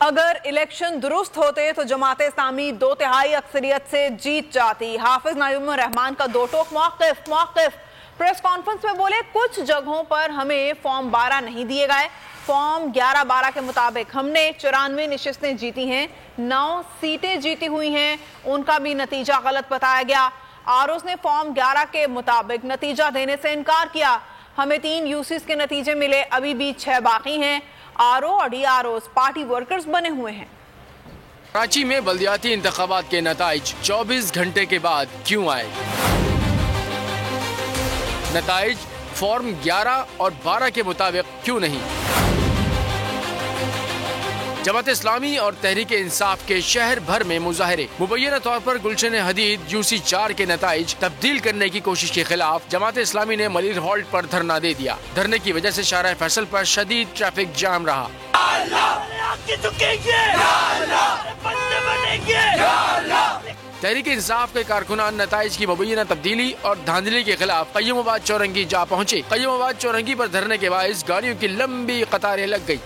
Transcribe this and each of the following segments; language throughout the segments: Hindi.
अगर इलेक्शन दुरुस्त होते तो जमाते इस्लामी 2/3 अक्सरियत से जीत जाती। हाफिज नाइमुर रहमान का दो टोक मौक़िफ़। प्रेस कॉन्फ्रेंस में बोले, कुछ जगहों पर हमें फॉर्म 12 नहीं दिए गए। फॉर्म 11-12 के मुताबिक हमने 94 नशिस्तें जीती हैं, 9 सीटें जीती हुई हैं, उनका भी नतीजा गलत बताया गया। आरओज़ ने फॉर्म 11 के मुताबिक नतीजा देने से इनकार किया। हमें 3 यूसीस के नतीजे मिले, अभी भी 6 बाकी हैं। आरओ और डीआरओज़ पार्टी वर्कर्स बने हुए हैं। कराची में बल्दियाती इंतखाबात के नताइज 24 घंटे के बाद क्यों आए? नताइज फॉर्म 11 और 12 के मुताबिक क्यों नहीं? जमात इस्लामी और तहरीक इंसाफ के शहर भर में मुजाहरे। मुबैना तौर पर गुलशन हदीद यूसी 4 के नताइज तब्दील करने की कोशिश के खिलाफ जमात इस्लामी ने मलिर हॉल्ट पर धरना दे दिया। धरने की वजह से शाहराह फैसल पर शदीद ट्रैफिक जाम रहा। तहरीक इंसाफ के कारकुनान नताइज की मुबैना तब्दीली और धांधली के खिलाफ कय्यूमाबाद चौरंगी जा पहुँचे। कय्यूमाबाद चौरंगी पर धरने के बाइस गाड़ियों की लंबी कतारें लग गयी।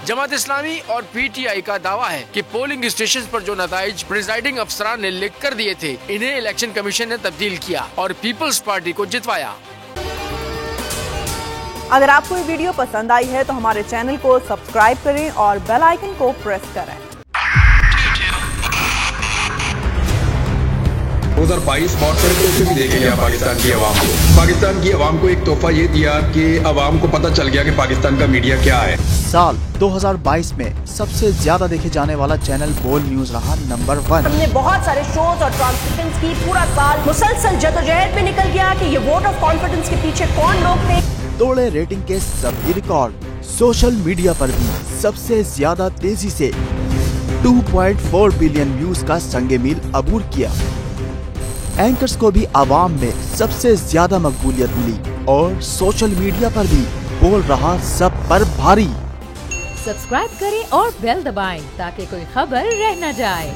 जमात इस्लामी और पीटीआई का दावा है कि पोलिंग स्टेशन पर जो नताइज प्रिजाइडिंग अफसरान ने लिख कर दिए थे, इन्हें इलेक्शन कमीशन ने तब्दील किया और पीपल्स पार्टी को जितवाया। अगर आपको ये वीडियो पसंद आई है तो हमारे चैनल को सब्सक्राइब करें और बेल आइकन को प्रेस करें। 2022 मौसम से भी देखे गया पाकिस्तान की आवाम को। पाकिस्तान की आवाम को एक तोहफा ये दिया कि आवाम को पता चल गया कि पाकिस्तान का मीडिया क्या है। साल 2022 में सबसे ज्यादा देखे जाने वाला चैनल बोल न्यूज रहा नंबर 1। हमने बहुत सारे शोज और ट्रांसमिशंस की, पूरा साल मुसलसल जदोजहद में निकल गया कि ये वोट ऑफ कॉन्फिडेंस के पीछे कौन लोग थे। तोड़े रेटिंग के सभी रिकॉर्ड। सोशल मीडिया पर भी सबसे ज्यादा तेजी से 2.4 बिलियन व्यूज का संगे मील अबूर किया। एंकर्स को भी आवाम में सबसे ज्यादा मकबूलियत मिली और सोशल मीडिया पर भी बोल रहा सब पर भारी। सब्सक्राइब करें और बेल दबाएं ताकि कोई खबर रह न जाए।